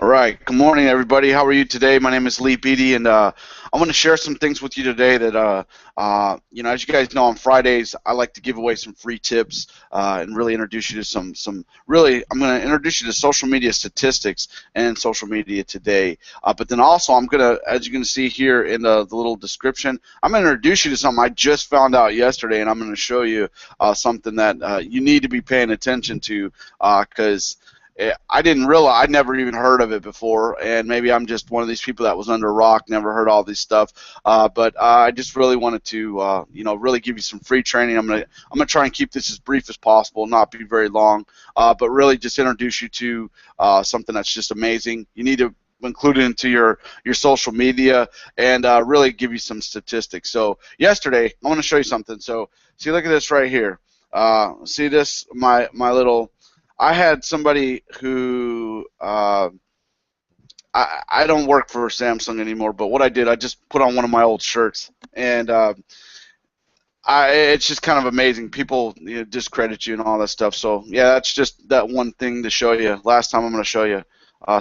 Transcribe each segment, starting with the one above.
All right. Good morning, everybody. How are you today? My name is Lee Beatty, and I want to share some things with you today that, as you guys know, on Fridays I like to give away some free tips and really introduce you to I'm going to introduce you to social media statistics and social media today. But then also, I'm going to, as you're going to see here in the little description, I'm going to introduce you to something I just found out yesterday, and I'm going to show you something that you need to be paying attention to because I didn't realize, I'd never even heard of it before, and maybe I'm just one of these people that was under a rock, never heard all this stuff. But I just really wanted to, really give you some free training. I'm gonna try and keep this as brief as possible, not be very long, but really just introduce you to something that's just amazing. You need to include it into your social media and really give you some statistics. So yesterday, I want to show you something. So see, look at this right here. See this, my little. I had somebody who I don't work for Samsung anymore, but what I did, I just put on one of my old shirts, and it's just kind of amazing. People discredit you and all that stuff. So yeah, that's just that one thing to show you. Last time I'm going to show you.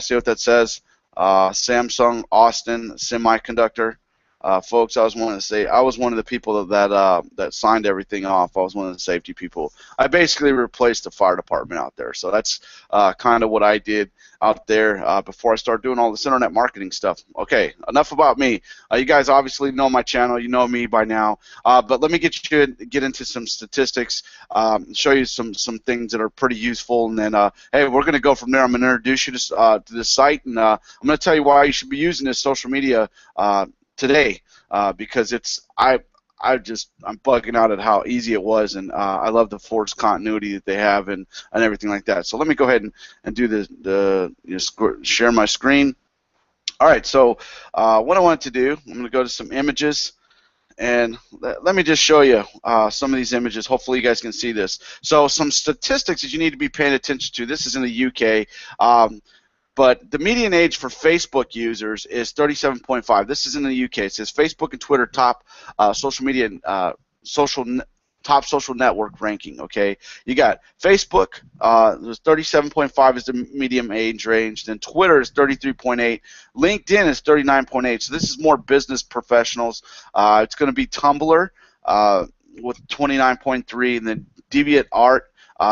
See what that says? Samsung Austin Semiconductor. Folks, I was one of the people that signed everything off. I was one of the safety people. I basically replaced the fire department out there. So that's kind of what I did out there before I started doing all this internet marketing stuff. Okay, enough about me. You guys obviously know my channel. You know me by now. But let me get into some statistics, show you some things that are pretty useful, and then hey, we're going to go from there. I'm going to introduce you to this site, and I'm going to tell you why you should be using this social media today, because I'm bugging out at how easy it was, and I love the forced continuity that they have and everything like that. So let me go ahead and do share my screen. All right, so what I want to do, I'm going to go to some images, and let me just show you some of these images. Hopefully you guys can see this. So some statistics that you need to be paying attention to. This is in the UK. But the median age for Facebook users is 37.5. This is in the UK. It says Facebook and Twitter top social media top social network ranking. Okay, you got Facebook. 37.5 is the medium age range. Then Twitter is 33.8. LinkedIn is 39.8. So this is more business professionals. It's going to be Tumblr with 29.3, and then DeviantArt.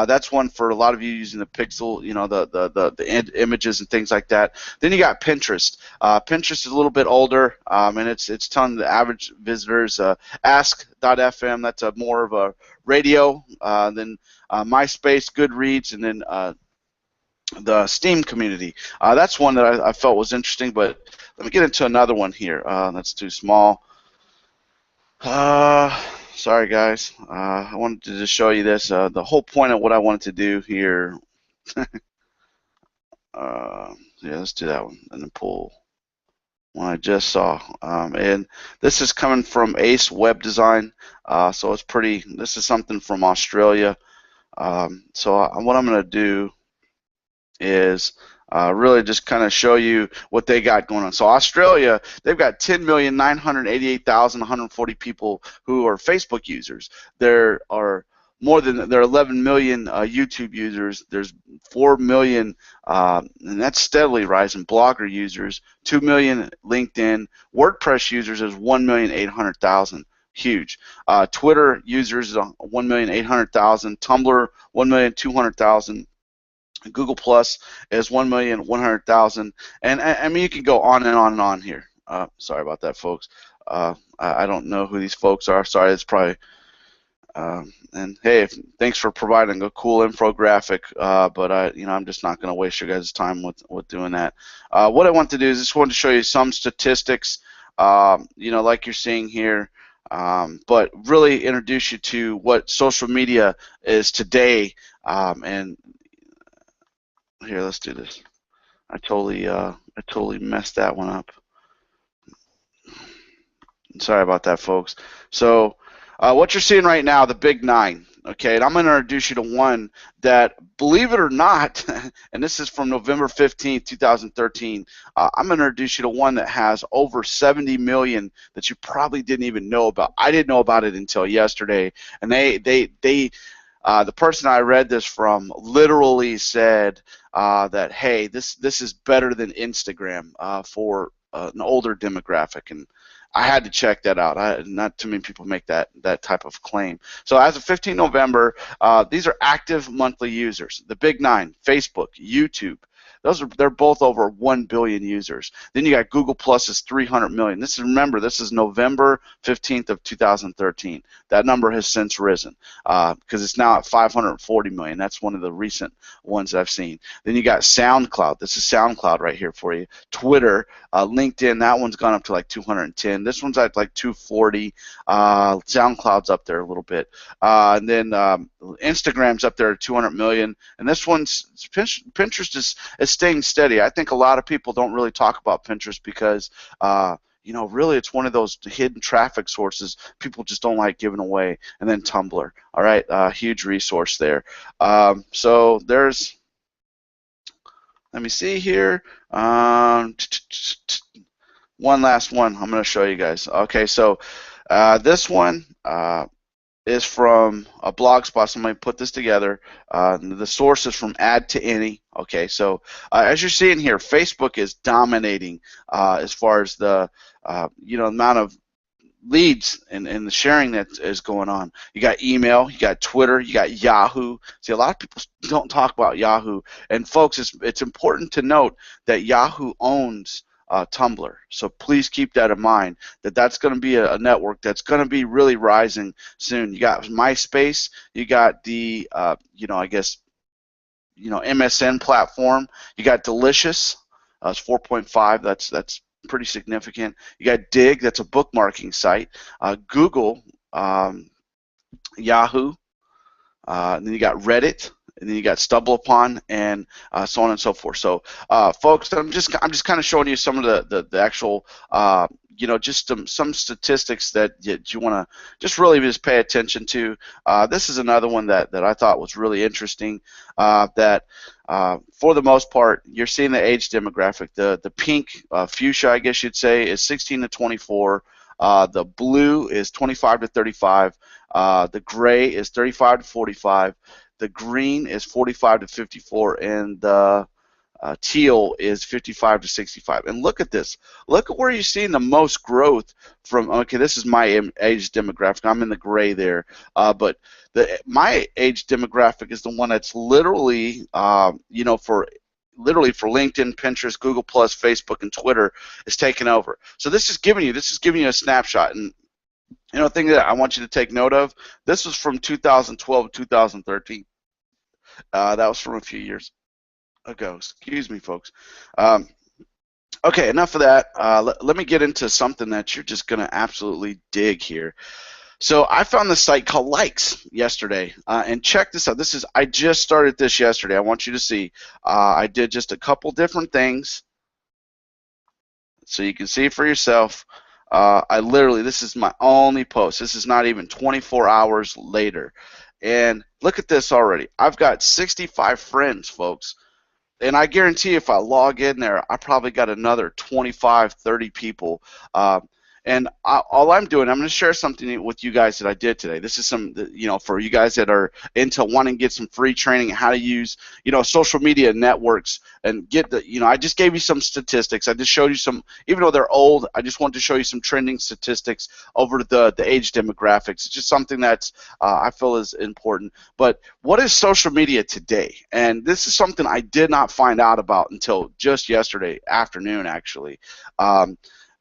That's one for a lot of you using the Pixel, the images and things like that. Then you got Pinterest. Pinterest is a little bit older, and it's telling the average visitors. Ask.fm, that's more of a radio. Then MySpace, Goodreads, and then the Steam community. That's one that I felt was interesting, but let me get into another one here. That's too small. Sorry guys, I wanted to just show you this. The whole point of what I wanted to do here, yeah, let's do that one, and then pull one I just saw. And this is coming from Ace Web Design, so it's pretty, this is something from Australia. So what I'm going to do is really just kind of show you what they got going on. So Australia, they've got 10,988,140 people who are Facebook users. There are 11 million YouTube users. There's 4 million, and that's steadily rising, blogger users. 2 million LinkedIn. WordPress users is 1,800,000. Huge. Twitter users is 1,800,000. Tumblr 1,200,000. Google Plus is 1,100,000, and I mean you can go on and on and on here. Sorry about that, folks. I don't know who these folks are. Sorry, it's probably. And hey, thanks for providing a cool infographic, but I'm just not going to waste your guys' time with doing that. What I want to do is just want to show you some statistics, like you're seeing here, but really introduce you to what social media is today, and here, let's do this. I totally messed that one up. Sorry about that, folks. So what you're seeing right now, the Big Nine, okay, and I'm going to introduce you to one that, believe it or not, and this is from November 15th, 2013, I'm going to introduce you to one that has over 70 million that you probably didn't even know about. I didn't know about it until yesterday, and they The person I read this from literally said that, hey, this is better than Instagram for an older demographic, and I had to check that out. Not too many people make that type of claim. So as of 15 November, these are active monthly users. The big nine: Facebook, YouTube. They're both over 1 billion users. Then you got Google Plus is 300 million. Remember, this is November 15th of 2013. That number has since risen because it's now at 540 million. That's one of the recent ones that I've seen. Then you got SoundCloud. This is SoundCloud right here for you. Twitter, LinkedIn, that one's gone up to like 210. This one's at like 240. SoundCloud's up there a little bit. And then Instagram's up there at 200 million. And this one's Pinterest is staying steady. I think a lot of people don't really talk about Pinterest because you know, really it's one of those hidden traffic sources people just don't like giving away. And then Tumblr, all right, huge resource there. So there's, let me see here, one last one I'm going to show you guys. Okay, so this one is from a Blogspot. Somebody put this together. The source is from Add to Any. Okay, so as you're seeing here, Facebook is dominating as far as the you know, amount of leads and the sharing that is going on. You got email, you got Twitter, you got Yahoo. See, a lot of people don't talk about Yahoo. And folks, it's important to note that Yahoo owns Tumblr. So please keep that in mind, that that's going to be a network that's going to be really rising soon. You got MySpace, you got the, you know, I guess, you know, MSN platform. You got Delicious, it's 4.5. That's pretty significant. You got Dig, that's a bookmarking site. Google, Yahoo, and then you got Reddit, and then you got StumbleUpon, and so on and so forth. So, folks, I'm just kind of showing you some of the actual, you know, just some statistics that you want to just really just pay attention to. This is another one that I thought was really interesting. That for the most part, you're seeing the age demographic. The pink fuchsia, I guess you'd say, is 16 to 24. The blue is 25 to 35. The gray is 35 to 45. The green is 45 to 54, and the teal is 55 to 65. And look at this. Look at where you're seeing the most growth from. Okay, this is my age demographic. I'm in the gray there. But my age demographic is the one that's literally, you know, for LinkedIn, Pinterest, Google Plus, Facebook, and Twitter is taking over. So this is giving you a snapshot. And you know, the thing that I want you to take note of, this was from 2012 to 2013. That was from a few years ago. Excuse me, folks. Okay, enough of that. Let me get into something that you're just going to absolutely dig here. So I found this site called Likes yesterday, and check this out. I just started this yesterday. I want you to see. I did just a couple different things, so you can see for yourself. This is my only post. This is not even 24 hours later. And look at this already. I've got 65 friends, folks. And I guarantee if I log in there, I probably got another 25, 30 people. All I'm doing, I'm going to share something with you guys that I did today. This is some, you know, for you guys that are into wanting to get some free training on how to use, you know, social media networks and get the, you know, I just gave you some statistics. I just showed you some, even though they're old, I just wanted to show you some trending statistics over the age demographics. It's just something that's I feel is important. But what is social media today? And this is something I did not find out about until just yesterday afternoon, actually.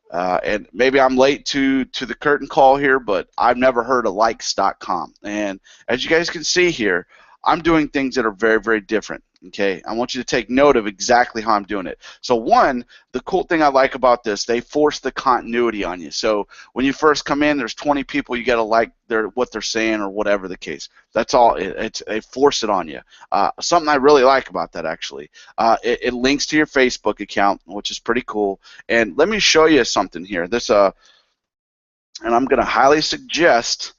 And maybe I'm late to the curtain call here, but I've never heard of likes.com. And as you guys can see here, I'm doing things that are very, very different. Okay, I want you to take note of exactly how I'm doing it. So one, the cool thing I like about this, they force the continuity on you. So when you first come in, there's 20 people, you got to like what they're saying or whatever the case. That's all. They force it on you. Something I really like about that, actually. It links to your Facebook account, which is pretty cool. And let me show you something here. And I'm going to highly suggest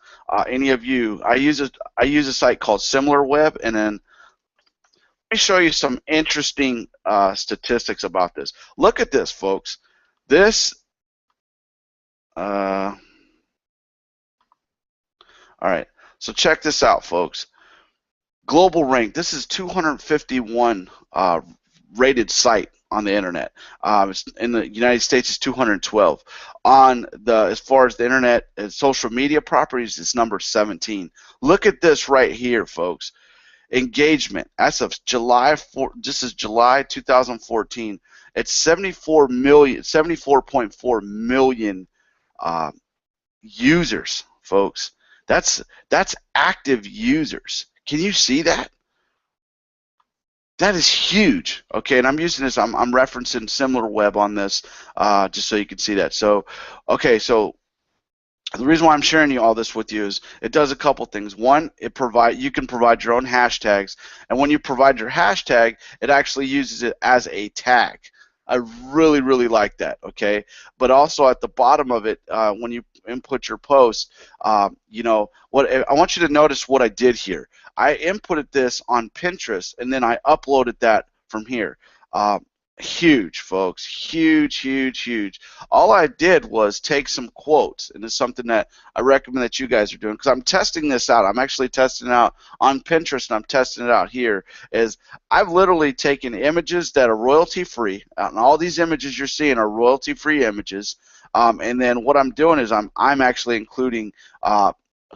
any of you. I use a site called SimilarWeb, and then let me show you some interesting statistics about this. Look at this, folks. This, all right, so check this out, folks. Global rank. This is 251 rated site on the internet. In the United States, it's 212. On the as far as the internet and social media properties, it's number 17. Look at this right here, folks. Engagement. As of July 4, this is July 2014. It's 74.4 million users, folks. That's active users. Can you see that? That is huge. Okay, and I'm using this. I'm referencing SimilarWeb on this, just so you can see that. So, okay, so the reason why I'm sharing all this with you is it does a couple things. One, you can provide your own hashtags, and when you provide your hashtag, it actually uses it as a tag. I really, really like that. Okay, but also at the bottom of it, when you input your post, you know what? I want you to notice what I did here. I inputted this on Pinterest, and then I uploaded that from here. Huge, folks, huge, huge, huge. All I did was take some quotes, and it's something that I recommend that you guys are doing, because I'm testing this out. I'm actually testing it out on Pinterest, and I'm testing it out here. I've literally taken images that are royalty-free, and all these images you're seeing are royalty-free images, and then what I'm doing is I'm actually including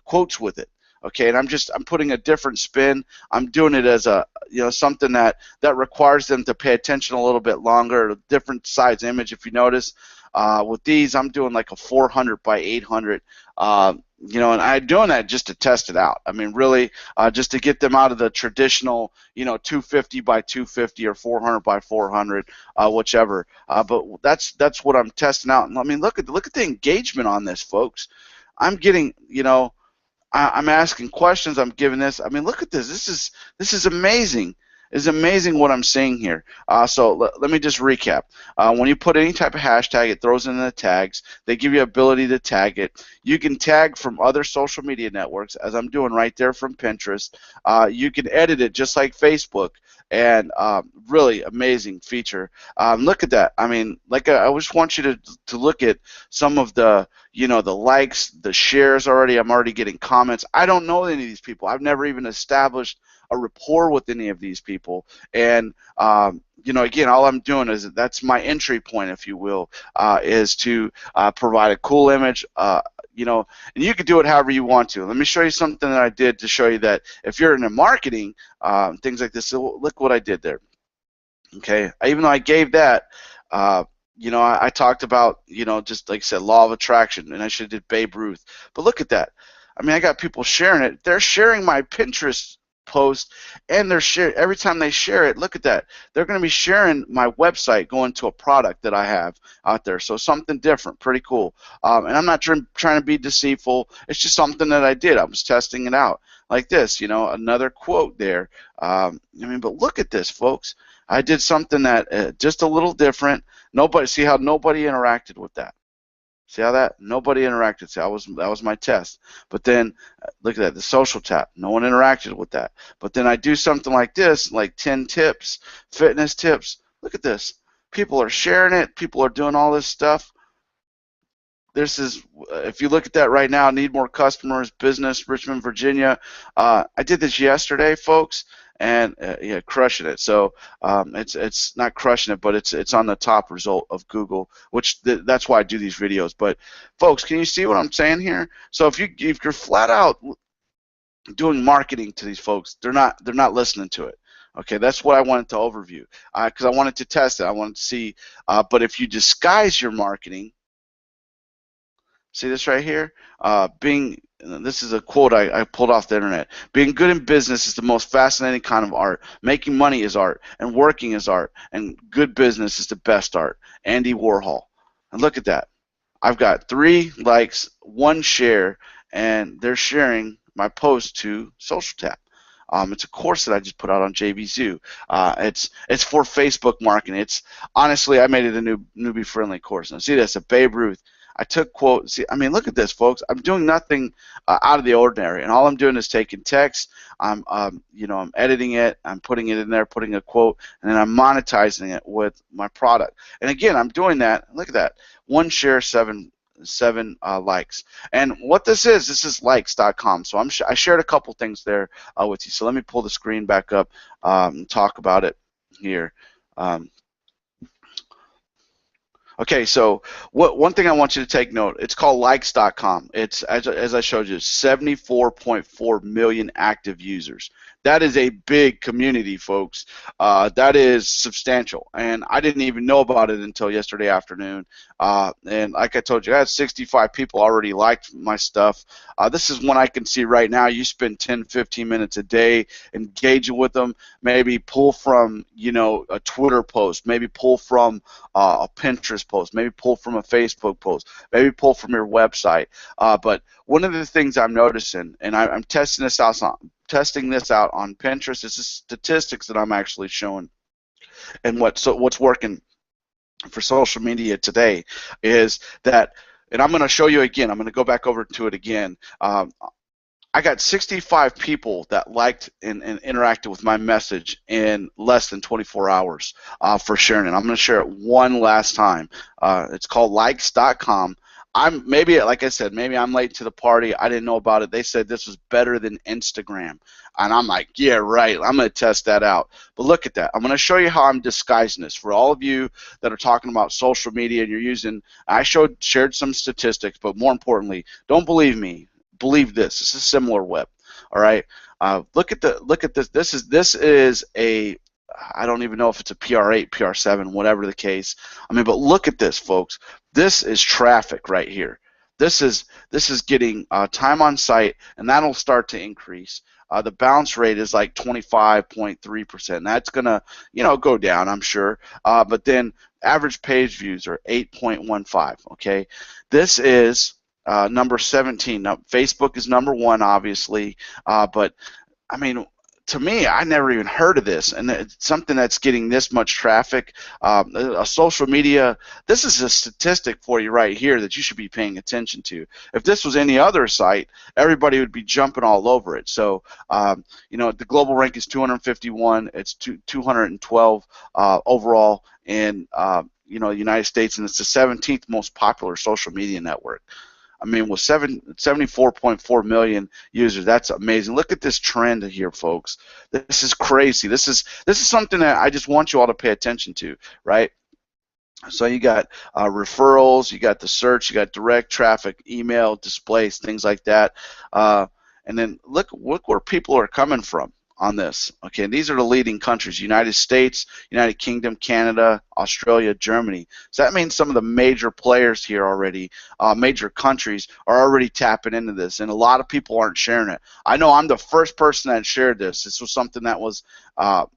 quotes with it. Okay, and I'm putting a different spin. I'm doing it as a something that requires them to pay attention a little bit longer. A different size image, if you notice. With these, I'm doing like a 400 by 800. And I'm doing that just to test it out. I mean, really, just to get them out of the traditional, 250 by 250 or 400 by 400, whichever. But that's what I'm testing out. And I mean, look at the engagement on this, folks. I'm getting, I'm asking questions. I'm giving this. I mean, look at this. This is amazing. It's amazing what I'm seeing here. So let me just recap. When you put any type of hashtag, it throws in the tags. They give you ability to tag it. You can tag from other social media networks, as I'm doing right there from Pinterest. You can edit it just like Facebook, and really amazing feature. Look at that. I mean, I just want you to look at some of the the likes, the shares already. I'm already getting comments. I don't know any of these people. I've never even established a rapport with any of these people. And, again, all I'm doing is that's my entry point, if you will, is to provide a cool image, and you can do it however you want to. Let me show you something that I did to show you that if you're in marketing, things like this, so look what I did there. Okay, even though I gave that, I talked about, just like I said, law of attraction, and I should have did Babe Ruth. But look at that. I mean, I got people sharing it. They're sharing my Pinterest post, and they're sharing every time they share it. Look at that. They're going to be sharing my website, going to a product that I have out there. So something different, pretty cool. And I'm not trying to be deceitful. It's just something that I did. I was testing it out like this. Another quote there. But look at this, folks. I did something that just a little different. See how nobody interacted with that. See how that? Nobody interacted. See, that was my test. But then, look at that, the social tap. No one interacted with that. But then I do something like this, like 10 tips, fitness tips. Look at this. People are sharing it. People are doing all this stuff. This is, if you look at that right now, need more customers, business, Richmond, Virginia. I did this yesterday, folks. And yeah, crushing it. So it's not crushing it, but it's on the top result of Google, which that's why I do these videos. But folks, can you see what I'm saying here? So if you're flat out doing marketing to these folks, they're not listening to it. Okay, that's what I wanted to overview, because I wanted to test it. I wanted to see. But if you disguise your marketing, see this right here, this is a quote I pulled off the internet. Being good in business is the most fascinating kind of art. Making money is art, and working is art, and good business is the best art. Andy Warhol. And look at that. I've got 3 likes, 1 share, and they're sharing my post to Social Tap. It's a course that I just put out on JVZoo. It's for Facebook marketing. Honestly, I made it a newbie friendly course. Now see this, a Babe Ruth. I took quotes. See, I mean, look at this, folks. I'm doing nothing out of the ordinary, and all I'm doing is taking text. I'm editing it. I'm putting it in there, putting a quote, and then I'm monetizing it with my product. And again, I'm doing that. Look at that. 1 share, 7 likes. And what this is likes.com. So I shared a couple things there with you. So let me pull the screen back up and talk about it here. Okay, so one thing I want you to take note, it's called likes.com. It's, as I showed you, 74.4 million active users. That is a big community, folks. That is substantial, and I didn't even know about it until yesterday afternoon. And like I told you, I had 65 people already liked my stuff. This is one I can see right now. You spend 10, 15 minutes a day engaging with them. Maybe pull from, a Twitter post. Maybe pull from a Pinterest post. Maybe pull from a Facebook post. Maybe pull from your website. But one of the things I'm noticing, and I'm testing this out on Pinterest. This is statistics that I'm actually showing, and what's working for social media today is that, and I'm going to show you again. I'm going to go back over to it again. I got 65 people that liked and interacted with my message in less than 24 hours for sharing it. I'm going to share it one last time. It's called likes.com. Like I said, maybe I'm late to the party. I didn't know about it. They said this was better than Instagram. And I'm like, yeah, right. I'm going to test that out. But look at that. I'm going to show you how I'm disguising this. For all of you that are talking about social media and you're using, shared some statistics, but more importantly, don't believe me. Believe this. This is SimilarWeb. All right. Look at this. This is a, I don't even know if it's a PR8, PR7, whatever the case. But look at this, folks. This is traffic right here. This is getting time on site, and that'll start to increase. The bounce rate is like 25.3%. That's gonna, go down, I'm sure. But then average page views are 8.15. Okay, this is number 17. Now, Facebook is number 1, obviously, but to me, I never even heard of this, and it's something that's getting this much traffic. A social media, this is a statistic for you right here that you should be paying attention to. If this was any other site, everybody would be jumping all over it. So, the global rank is 251. It's 212 overall in the United States, and it's the 17th most popular social media network. With 74.4 million users, that's amazing. Look at this trend here, folks. This is crazy. This is something that I just want you all to pay attention to, right? So you got referrals, you got the search, you got direct traffic, email, displays, things like that, and then look where people are coming from on this. Okay, and these are the leading countries: United States, United Kingdom, Canada, Australia, Germany. So that means some of the major players here already, major countries, are already tapping into this, and a lot of people aren't sharing it. I know I'm the first person that shared this. This was something that was that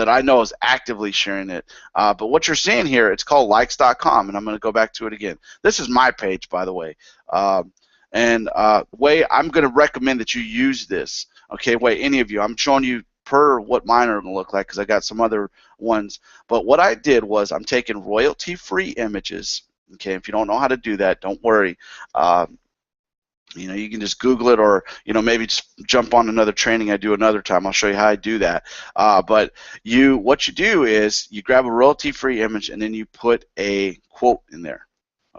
I know is actively sharing it. But what you're seeing here, it's called likes.com, and I'm going to go back to it again. This is my page, by the way. Way I'm going to recommend that you use this. Okay, any of you. I'm showing you per what mine are going to look like because I got some other ones. But what I did was I'm taking royalty-free images. Okay, if you don't know how to do that, don't worry. You can just Google it, or maybe just jump on another training I do another time. I'll show you how I do that. But what you do is you grab a royalty-free image and then you put a quote in there.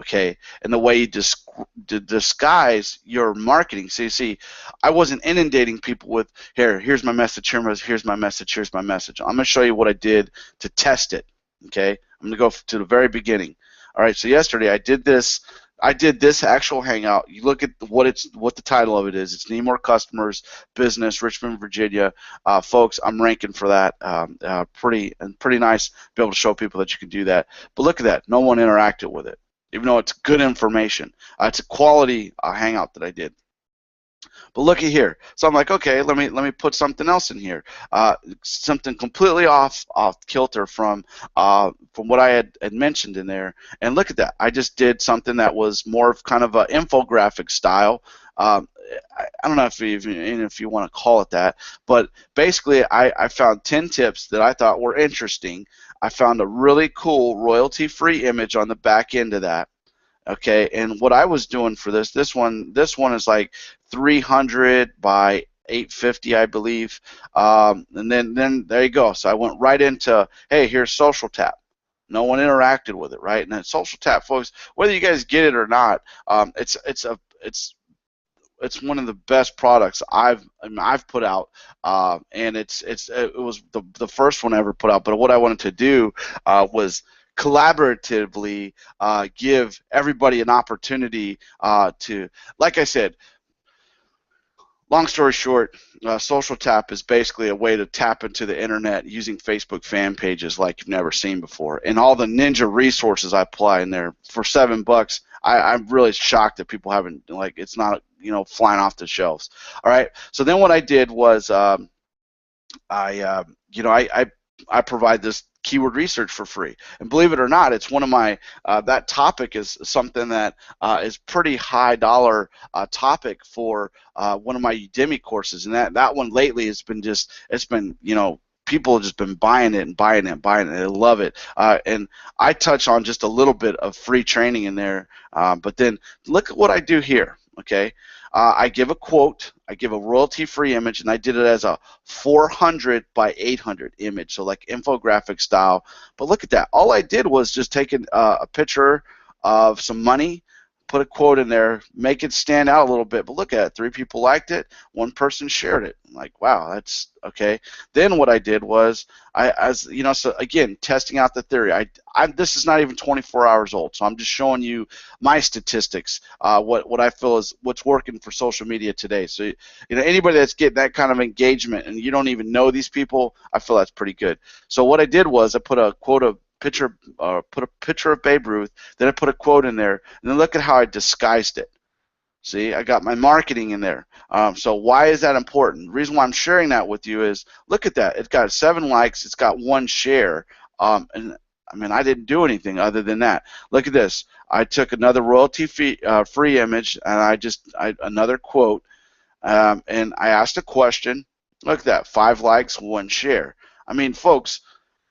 Okay, and the way you disguise your marketing. So you see, I wasn't inundating people with here's my message, here's my message, here's my message. I'm going to show you what I did to test it. Okay, I'm going to go to the very beginning. All right, so yesterday I did this actual hangout. You look at what the title of it is. It's Need More Customers, Business, Richmond, Virginia. Folks, I'm ranking for that. Pretty nice to be able to show people that you can do that. But look at that. No one interacted with it, even though it's good information. It's a quality hangout that I did. But looky here. So I'm like, okay, let me put something else in here. Something completely off kilter from what I had mentioned in there. And look at that. I just did something that was more of kind of an infographic style. I don't know if you want to call it that, but basically I found 10 tips that I thought were interesting. I found a really cool royalty-free image on the back end of that. Okay, and what I was doing for this one is like 300 by 850, I believe, and then there you go. So I went right into, hey, here's Social Tap. No one interacted with it, right? And then Social Tap, folks, whether you guys get it or not, it's one of the best products I've put out, and it was the first one I ever put out. But what I wanted to do was collaboratively give everybody an opportunity to, like I said, long story short, Social Tap is basically a way to tap into the internet using Facebook fan pages like you've never seen before. And all the ninja resources I apply in there for $7, I'm really shocked that people haven't, like, it's not, flying off the shelves. All right. So then what I did was I provide this keyword research for free, and believe it or not, it's one of my that topic is something that is pretty high dollar topic for one of my Udemy courses, and that one lately has been people have just been buying it and buying it and buying it. They love it. And I touch on just a little bit of free training in there, but then look at what I do here, okay? I give a quote, I give a royalty-free image, and I did it as a 400 by 800 image, so like infographic style. But look at that. All I did was just take a picture of some money, put a quote in there, make it stand out a little bit. But look at it. 3 people liked it. 1 person shared it. I'm like, wow, that's okay. Then what I did was, so again, testing out the theory. This is not even 24 hours old, so I'm just showing you my statistics, what I feel is what's working for social media today. So, anybody that's getting that kind of engagement and you don't even know these people, I feel that's pretty good. So what I did was I put a picture of Babe Ruth, then I put a quote in there, and then look at how I disguised it. See, I got my marketing in there. So why is that important? The reason why I'm sharing that with you is, look at that. It's got 7 likes. It's got 1 share. And I mean, I didn't do anything other than that. Look at this. I took another royalty-free image, and another quote, and I asked a question. Look at that. 5 likes, 1 share. I mean, folks,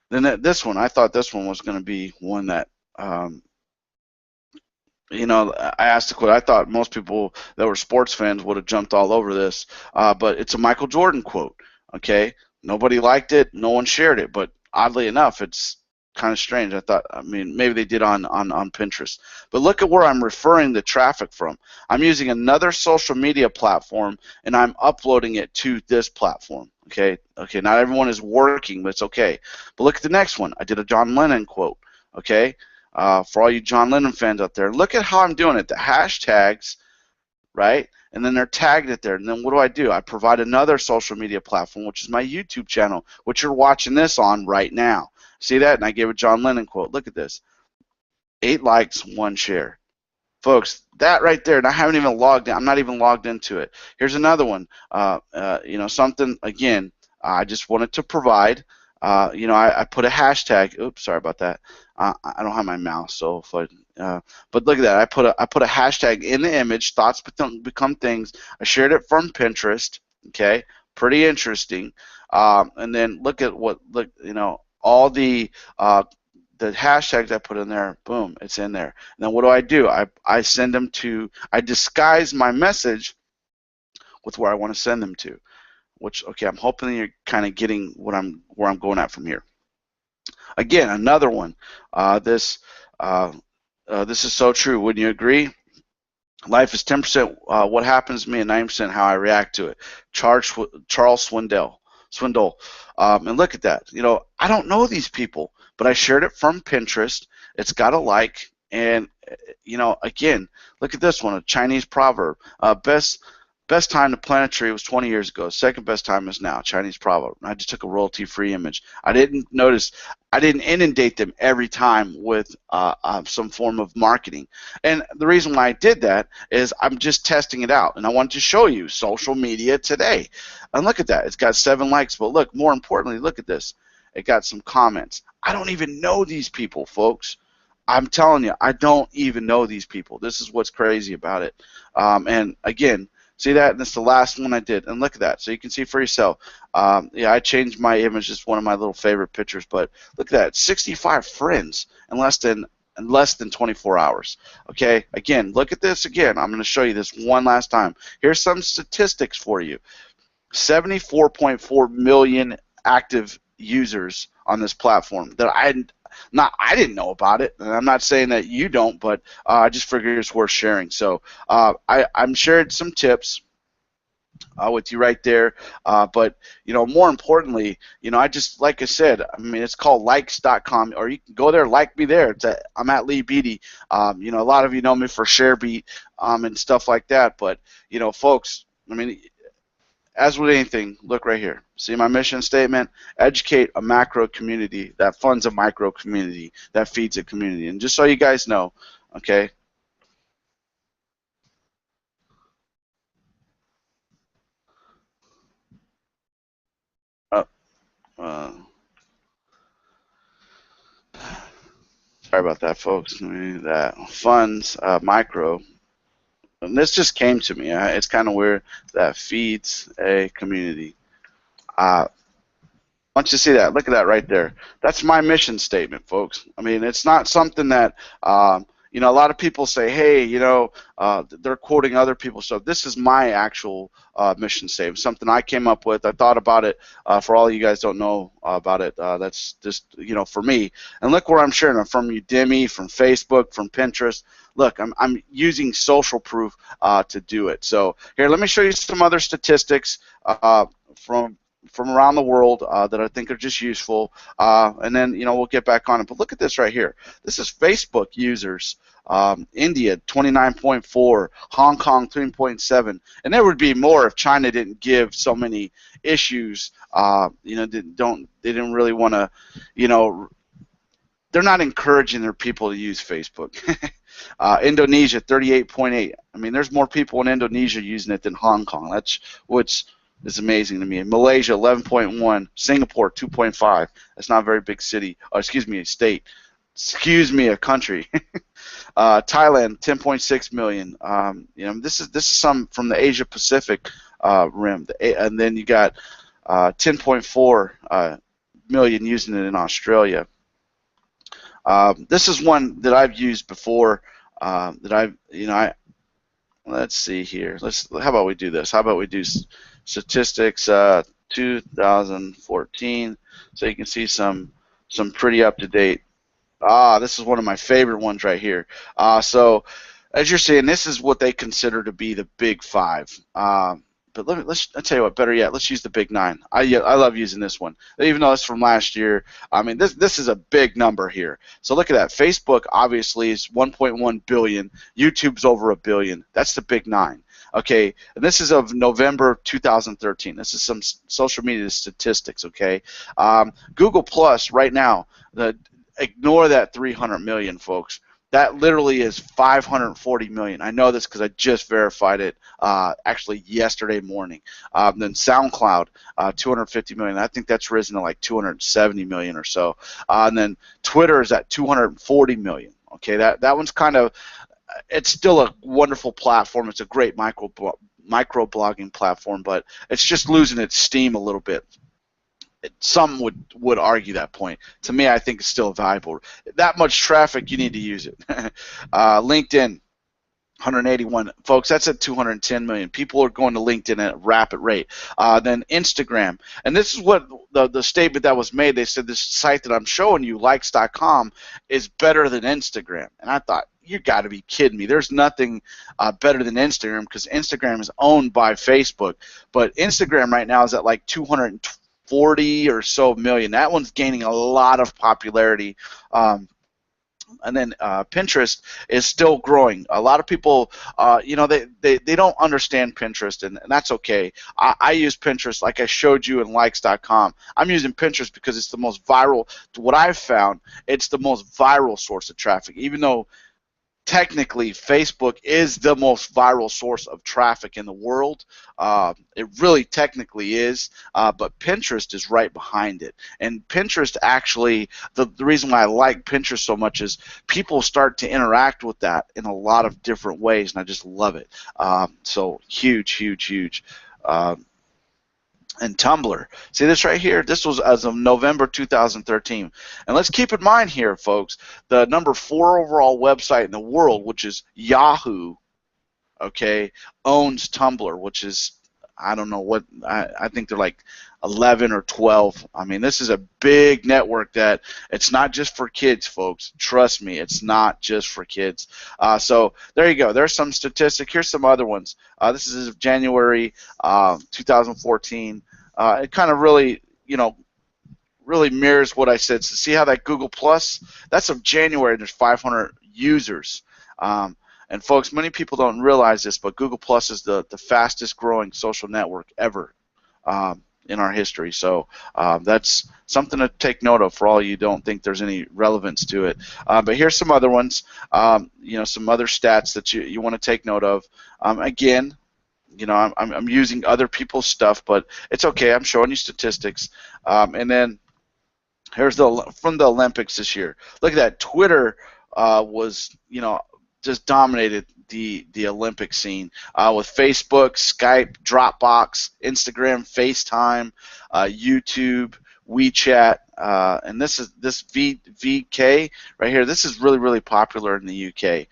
then this one, I thought this one was going to be one that, I asked the quote. I thought most people that were sports fans would have jumped all over this, but it's a Michael Jordan quote. Okay, nobody liked it, no one shared it, but oddly enough, it's kind of strange. I mean, maybe they did on Pinterest. But look at where I'm referring the traffic from. I'm using another social media platform, and I'm uploading it to this platform. Okay, not everyone is working, but it's okay. But look at the next one. I did a John Lennon quote. Okay. For all you John Lennon fans out there, look at how I'm doing it. The hashtags, right? And then they're tagged it there. And then what do? I provide another social media platform, which is my YouTube channel, which you're watching this on right now. See that? And I gave a John Lennon quote. Look at this. 8 likes, 1 share. Folks, that right there, and I haven't even logged in. I'm not even logged into it. Here's another one. Something, again, I just wanted to provide. I put a hashtag. Oops, sorry about that. I don't have my mouse, so but look at that. I put a hashtag in the image. Thoughts become things. I shared it from Pinterest. Okay, pretty interesting. And then look at all the hashtags I put in there. Boom, it's in there. And then what do? I send them to. I disguise my message with where I want to send them to. Which, okay, I'm hoping you're kind of getting where I'm going at from here. Again, another one. This is so true. Wouldn't you agree? Life is 10% what happens to me and 90% how I react to it. Charles Swindoll. And look at that. I don't know these people, but I shared it from Pinterest. It's got a like, and again, look at this one. A Chinese proverb. Best time to plant a tree was 20 years ago. Second best time is now. Chinese proverb. I just took a royalty-free image. I didn't inundate them every time with some form of marketing. And the reason why I did that is I'm just testing it out. And I wanted to show you social media today. And look at that. It's got 7 likes. But look, more importantly, look at this. It got some comments. I don't even know these people, folks. I'm telling you, I don't even know these people. This is what's crazy about it. And again, see that? And it's the last one I did. And look at that. So you can see for yourself. I changed my image. It's one of my little favorite pictures. But look at that. 65 friends in less than 24 hours. Okay? Again, look at this again. I'm going to show you this one last time. Here's some statistics for you. 74.4 million active users on this platform. not I didn't know about it, and I'm not saying that you don't, but I just figured it's worth sharing. So I'm sharing some tips with you right there. But more importantly, I just, like I said, I mean, it's called likes.com, or you can go there, like me there. I'm at Lee Beatty. A lot of you know me for ShareBeat and stuff like that. But folks, I mean, as with anything, look right here. See my mission statement: educate a macro community that funds a micro community that feeds a community. And just so you guys know, okay. Uh, uh, Sorry about that, folks. That funds micro, and this just came to me. It's kind of weird. That feeds a community. Once you see that, look at that right there. That's my mission statement, folks. I mean, it's not something that a lot of people say, hey, they're quoting other people's stuff. This is my actual mission statement, something I came up with. I thought about it. For all you guys don't know about it, that's just for me. And look where I'm sharing it from: Udemy, from Facebook, from Pinterest. Look, I'm using social proof to do it. So here, let me show you some other statistics from around the world that I think are just useful, and then we'll get back on it. But look at this right here. This is Facebook users. India 29.4, Hong Kong 3.7, and there would be more if China didn't give so many issues. They didn't really want to, they're not encouraging their people to use Facebook. Indonesia 38.8. I mean, there's more people in Indonesia using it than Hong Kong. That's what's is amazing to me. Malaysia 11.1, Singapore 2.5. That's not a very big city. Oh, excuse me, a state. Excuse me, a country. Thailand 10.6 million. This is some from the Asia Pacific rim, and then you got 10.4 million using it in Australia. This is one that I've used before. Let's see here. How about we do this? How about we do statistics 2014, so you can see some pretty up to date. This is one of my favorite ones right here. So as you're seeing, this is what they consider to be the big five. But I'll tell you what, better yet, let's use the big nine. I love using this one, even though it's from last year. I mean, this is a big number here. So look at that. Facebook obviously is 1.1 billion. YouTube's over $1 billion. That's the big nine. Okay, and this is of November 2013. This is some social media statistics. Okay, Google Plus right now. Ignore that 300 million, folks. That literally is 540 million. I know this because I just verified it actually yesterday morning. Then SoundCloud, 250 million. I think that's risen to like 270 million or so. And then Twitter is at 240 million. Okay, that one's kind of, it's still a wonderful platform. It's a great micro blogging platform, but it's just losing its steam a little bit. Some would argue that point. To me, I think it's still valuable. That much traffic, you need to use it. LinkedIn, 181. Folks, that's at 210 million. People are going to LinkedIn at a rapid rate. Then Instagram. And this is what the statement that was made. They said this site that I'm showing you, likes.com, is better than Instagram. And I thought, you got to be kidding me. There's nothing better than Instagram, because Instagram is owned by Facebook. But Instagram right now is at like 240 or so million. That one's gaining a lot of popularity. And then Pinterest is still growing. A lot of people, they don't understand Pinterest, and that's okay. I use Pinterest like I showed you in likes.com. I'm using Pinterest because it's the most viral. What I've found, it's the most viral source of traffic, even though technically Facebook is the most viral source of traffic in the world. It really technically is, but Pinterest is right behind it. And Pinterest actually, the reason why I like Pinterest so much is people start to interact with that in a lot of different ways, and I just love it. So huge. And Tumblr. See this right here? This was as of November 2013. And let's keep in mind here, folks, the number 4 overall website in the world, which is Yahoo, okay, owns Tumblr, which is I don't know what, I think they're like 11 or 12. I mean, this is a big network that it's not just for kids, folks. Trust me, it's not just for kids. So there you go. There's some statistic. Here's some other ones. This is January 2014. It kind of really, really mirrors what I said. So see how that Google Plus, that's of January, there's 500 users. And folks, many people don't realize this, but Google Plus is the fastest growing social network ever in our history. So that's something to take note of for all you don't think there's any relevance to it. But here's some other ones, some other stats that you want to take note of. Again, I'm using other people's stuff, but it's okay. I'm showing you statistics. And then here's from the Olympics this year. Look at that. Twitter was, just dominated the Olympic scene with Facebook, Skype, Dropbox, Instagram, FaceTime, YouTube, WeChat, and this VK right here. This is really, really popular in the UK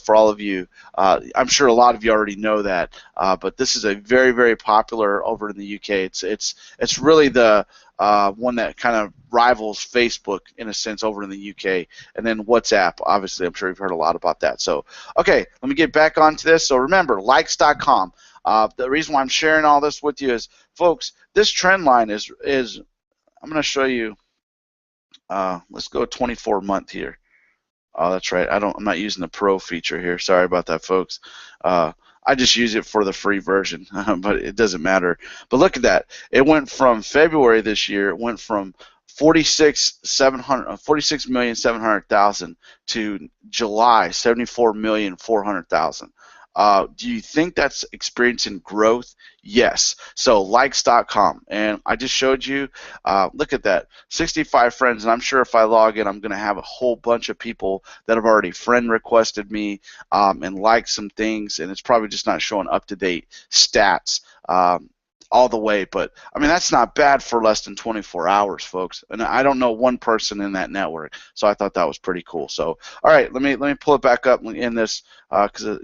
for all of you. I'm sure a lot of you already know that, but this is a very, very popular over in the UK. It's really the one that kind of rivals Facebook in a sense over in the UK, and then WhatsApp. Obviously, I'm sure you've heard a lot about that. So, okay, let me get back onto this. So remember, likes.com. The reason why I'm sharing all this with you is, folks, this trend line is I'm going to show you. Let's go 24 month here. Oh, that's right. I'm not using the Pro feature here. Sorry about that, folks. I just use it for the free version, but it doesn't matter. But look at that. It went from February this year. It went from 46,700,000 to July 74,400,000. Do you think that's experiencing growth? Yes. So likes.com, and I just showed you. Look at that, 65 friends, and I'm sure if I log in, I'm going to have a whole bunch of people that have already friend requested me and liked some things, and it's probably just not showing up-to-date stats all the way. But I mean, that's not bad for less than 24 hours, folks. And I don't know one person in that network, so I thought that was pretty cool. So, all right, let me pull it back up in this because I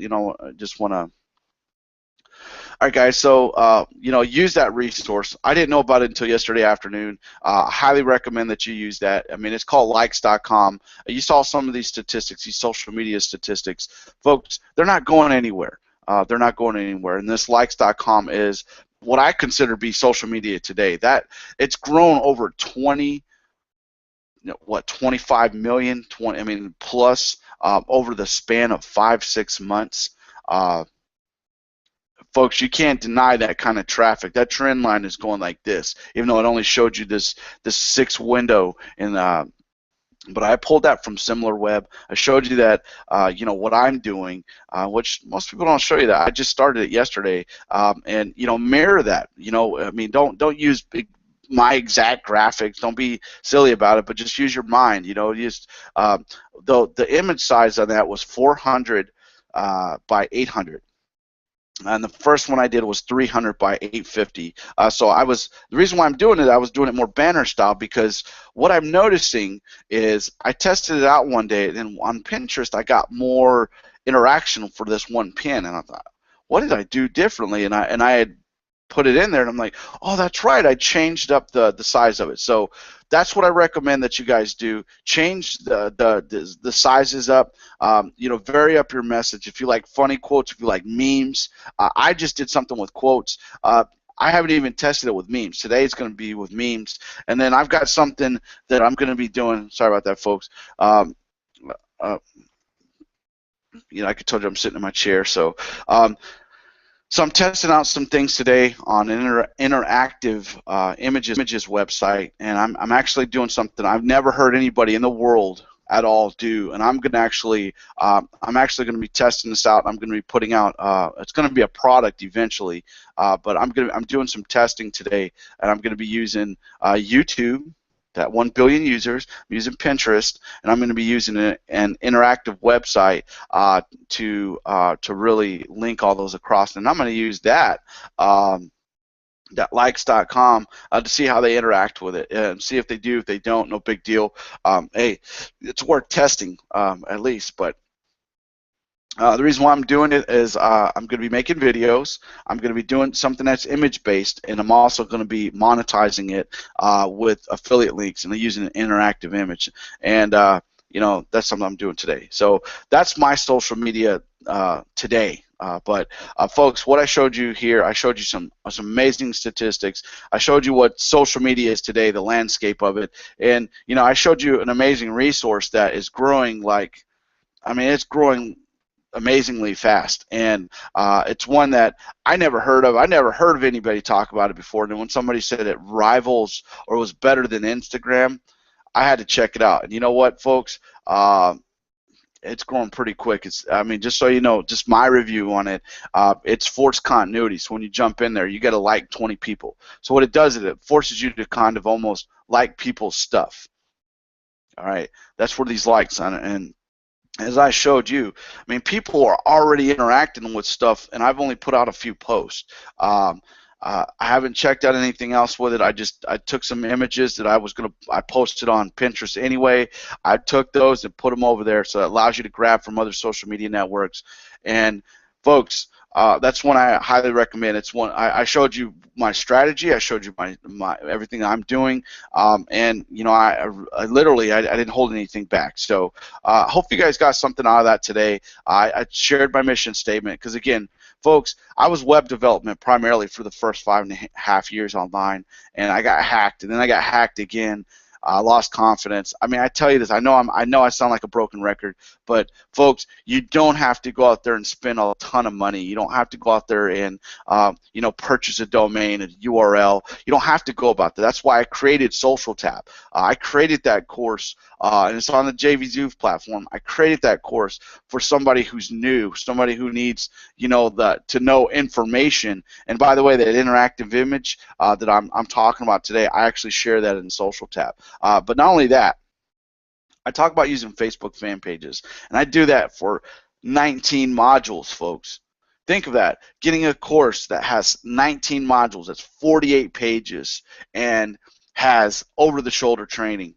just want to. All right, guys. So use that resource. I didn't know about it until yesterday afternoon. I highly recommend that you use that. I mean, it's called likes.com. You saw some of these statistics, these social media statistics, folks. They're not going anywhere. They're not going anywhere. And this likes.com is what I consider to be social media today. That it's grown over 25 million, plus over the span of 5-6 months. Folks, you can't deny that kind of traffic. That trend line is going like this, even though it only showed you this 6 window in but I pulled that from SimilarWeb. I showed you that, what I'm doing, which most people don't show you that. I just started it yesterday, and mirror that. Don't use my exact graphics. Don't be silly about it, but just use your mind. Just the image size on that was 400 by 800. And the first one I did was 300 by 850. So the reason why I'm doing it, I was doing it more banner style, because what I'm noticing is I tested it out one day, and then on Pinterest I got more interaction for this one pin, and I thought, what did I do differently? And I had put it in there, and I'm like, oh, that's right, I changed up the size of it. So that's what I recommend that you guys do. Change the sizes up. Vary up your message. If you like funny quotes, if you like memes, I just did something with quotes. I haven't even tested it with memes. Today it's going to be with memes, and then I've got something that I'm going to be doing. Sorry about that, folks. I could told you I'm sitting in my chair, so. So I'm testing out some things today on an interactive images website, and I'm actually doing something I've never heard anybody in the world at all do, and I'm actually going to be testing this out. I'm going to be putting out. It's going to be a product eventually, but I'm doing some testing today, and I'm going to be using YouTube. That 1 billion users. I'm using Pinterest, and I'm going to be using an interactive website to really link all those across. And I'm going to use that likes.com to see how they interact with it and see if they do. If they don't, no big deal. Hey, it's worth testing at least. But The reason why I'm doing it is I'm going to be making videos. I'm going to be doing something that's image based, and I'm also going to be monetizing it with affiliate links and using an interactive image. And you know, that's something I'm doing today. So that's my social media today. But folks, what I showed you here, I showed you some amazing statistics. I showed you what social media is today, the landscape of it, and you know, I showed you an amazing resource that is growing like, I mean, it's growing amazingly fast, and it's one that I never heard of. I never heard of anybody talk about it before. And when somebody said it rivals or was better than Instagram, I had to check it out. And you know what, folks? It's growing pretty quick. It's, I mean, just so you know, just my review on it, it's forced continuity. So when you jump in there, you got to like 20 people. So what it does is it forces you to kind of almost like people's stuff. All right, that's where these likes on it. And as I showed you, I mean, people are already interacting with stuff, and I've only put out a few posts. I haven't checked out anything else with it. I took some images that I posted on Pinterest anyway. I took those and put them over there, so it allows you to grab from other social media networks. And folks, that's one I highly recommend. It's one I showed you my strategy. I showed you my everything I'm doing, and you know, I literally I didn't hold anything back. So hope you guys got something out of that today. I shared my mission statement because, again, folks, I was web development primarily for the first 5.5 years online, and I got hacked, and then I got hacked again. I lost confidence. I mean, I tell you this. I know I sound like a broken record, but folks, you don't have to go out there and spend a ton of money. You don't have to go out there and you know, purchase a domain, a URL. You don't have to go about that. That's why I created Social Tap. I created that course, and it's on the JVZoo platform. I created that course for somebody who's new, somebody who needs, you know, to know information. And by the way, that interactive image that I'm talking about today, I actually share that in Social Tap. But not only that, I talk about using Facebook fan pages, and I do that for 19 modules, folks. Think of that, getting a course that has 19 modules, that's 48 pages, and has over-the-shoulder training.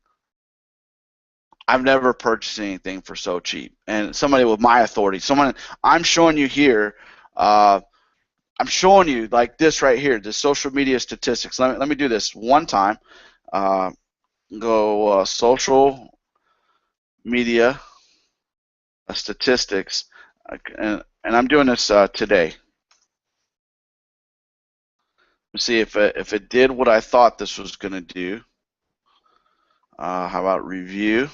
I've never purchased anything for so cheap. And somebody with my authority, someone I'm showing you here, I'm showing you like this right here, the social media statistics. Let me do this one time. Go social media statistics, and I'm doing this today. Let's see if it did what I thought this was going to do. How about review?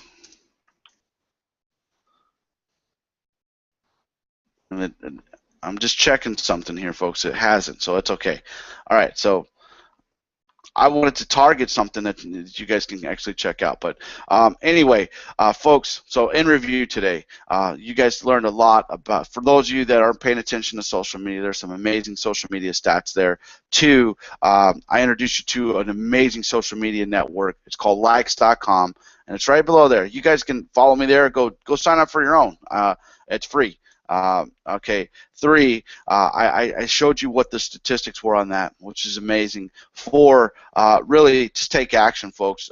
And I'm just checking something here, folks. It hasn't, so it's okay. All right, so I wanted to target something that you guys can actually check out. But anyway, folks, so in review today, you guys learned a lot about, for those of you that aren't paying attention to social media, there's some amazing social media stats there. Two, I introduced you to an amazing social media network. It's called likes.com, and it's right below there. You guys can follow me there. Go sign up for your own. It's free. Okay, three, I showed you what the statistics were on that, which is amazing. Four, really just take action, folks.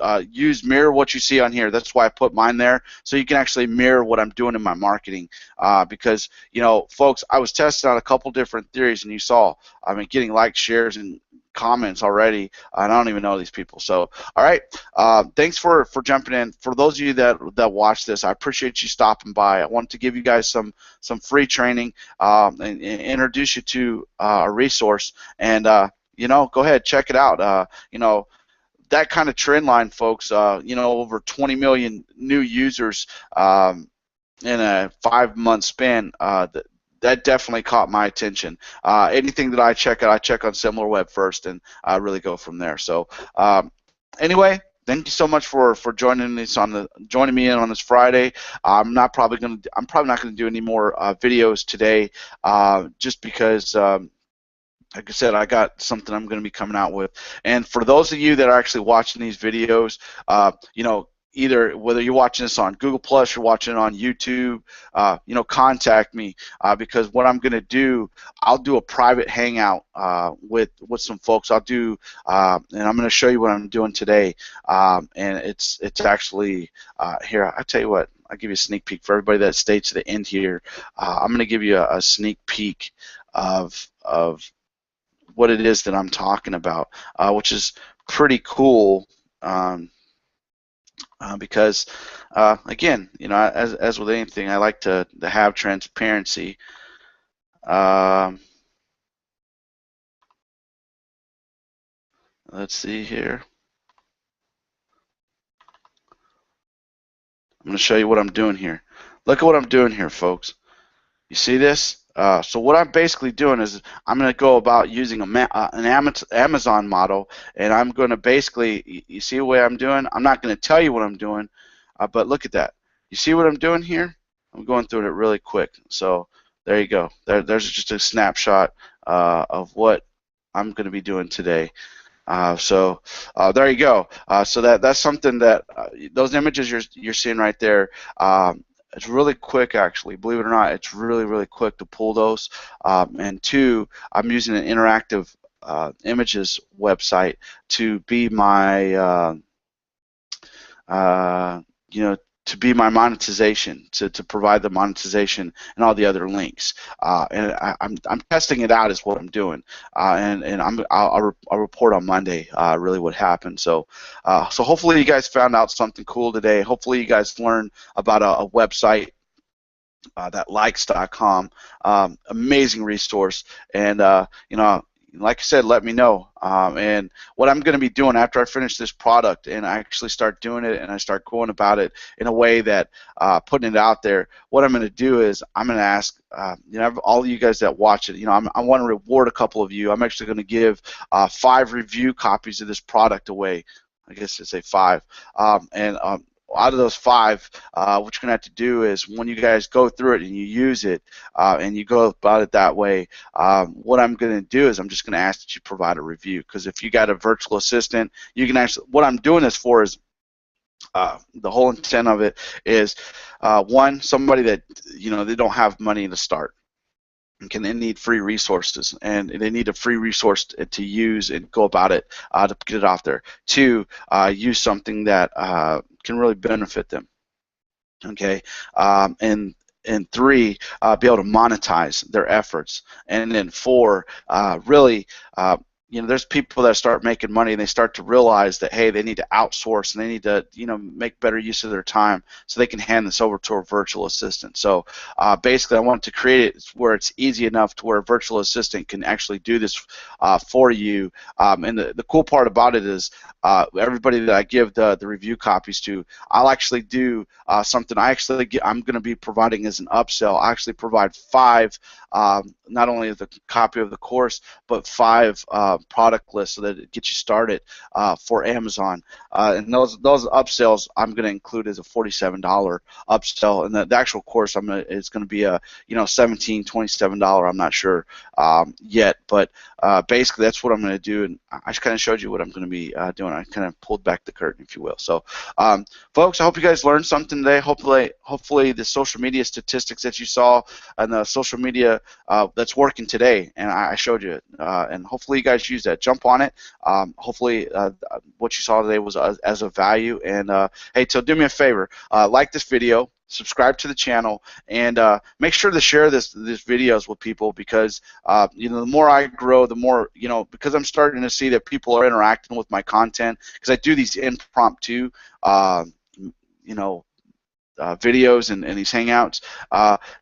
Mirror what you see on here. That's why I put mine there, so you can actually mirror what I'm doing in my marketing. Because, you know, folks, I was testing out a couple different theories, and you saw, I mean, getting likes, shares, and comments already, and I don't even know these people. So, all right, thanks for jumping in. For those of you that watch this, I appreciate you stopping by. I wanted to give you guys some free training, and introduce you to a resource, and you know, go ahead, check it out. You know, that kind of trend line, folks. You know, over 20 million new users in a 5-month span. That definitely caught my attention. Anything that I check out, I check on SimilarWeb first, and I really go from there. So anyway, thank you so much for joining me in on this Friday. I'm probably not going to do any more videos today, just because. Like I said, I got something I'm going to be coming out with. And for those of you that are actually watching these videos, you know, either whether you're watching this on Google Plus, you're watching it on YouTube, you know, contact me, because what I'm going to do, I'll do a private hangout with some folks. I'll do, and I'm going to show you what I'm doing today. And it's actually here. I tell you what, I'll give you a sneak peek for everybody that stayed to the end here. I'm going to give you a sneak peek of what it is that I'm talking about, which is pretty cool. Because again, as with anything, I like to have transparency. Let's see here. I'm going to show you what I'm doing here. Look at what I'm doing here, folks. You see this? So what I'm basically doing is I'm going to go about using an Amazon model, and I'm going to basically, you see what I'm doing? I'm not going to tell you what I'm doing, but look at that. You see what I'm doing here? I'm going through it really quick. So there you go. There's just a snapshot of what I'm going to be doing today. So there you go. So that's something that those images you're seeing right there. It's really quick, actually. Believe it or not, it's really quick to pull those. And two, I'm using an interactive images website to be my to be my monetization, to provide the monetization and all the other links. And I'm testing it out is what I'm doing. And I'll report on Monday really what happened. So so hopefully you guys found out something cool today. Hopefully you guys learned about a website, that likes.com, amazing resource. And like I said, let me know. And what I'm going to be doing after I finish this product and I actually start doing it and I start going about it in a way that putting it out there, what I'm going to do is I'm going to ask all of you guys that watch it, I want to reward a couple of you. I'm actually going to give 5 review copies of this product away. I guess I'd say 5. Out of those 5, what you're going to have to do is when you guys go through it and you use it and you go about it that way, what I'm going to do is I'm just going to ask that you provide a review, because if you got a virtual assistant, you can actually, what I'm doing this for is the whole intent of it is one, somebody that they don't have money to start. Okay, they need free resources, and they need a free resource to use and go about it to get it out there. 2, use something that can really benefit them. Okay, and 3, be able to monetize their efforts, and then 4, really. There's people that start making money and they start to realize that, hey, they need to outsource and they need to, make better use of their time so they can hand this over to a virtual assistant. So basically, I want to create it where it's easy enough to where a virtual assistant can actually do this for you. And the cool part about it is everybody that I give the review copies to, I'll actually do something. I'm going to be providing as an upsell. I actually provide 5, not only the copy of the course, but 5 product lists so that it gets you started for Amazon. And those upsells I'm going to include as a $47 upsell, and the actual course is going to be a $17, $27. I'm not sure yet, but basically that's what I'm going to do. And I just kind of showed you what I'm going to be doing. I kind of pulled back the curtain, if you will. So, folks, I hope you guys learned something today. Hopefully the social media statistics that you saw and the social media that's working today, and I showed you it, and hopefully you guys use that. Jump on it. Hopefully what you saw today was as a value. And hey, so do me a favor, like this video, subscribe to the channel, and make sure to share these videos with people, because the more I grow, the more, because I'm starting to see that people are interacting with my content, because I do these impromptu videos and these hangouts.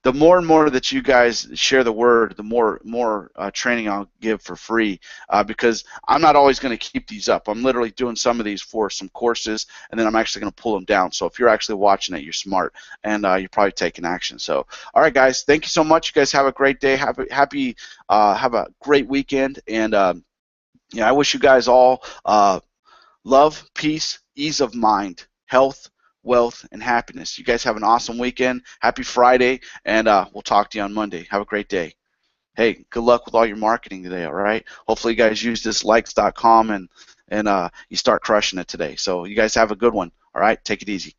The more and more that you guys share the word, the more training I'll give for free, because I'm not always going to keep these up. I'm literally doing some of these for some courses, and then I'm actually going to pull them down. So if you're actually watching it, you're smart, and you're probably taking action. So all right, guys, thank you so much. You guys have a great day. Have a great weekend, and I wish you guys all love, peace, ease of mind, health, wealth, and happiness. You guys have an awesome weekend. Happy Friday, and we'll talk to you on Monday. Have a great day. Hey, good luck with all your marketing today, all right? Hopefully you guys use this likes.com and you start crushing it today. So you guys have a good one, all right? Take it easy.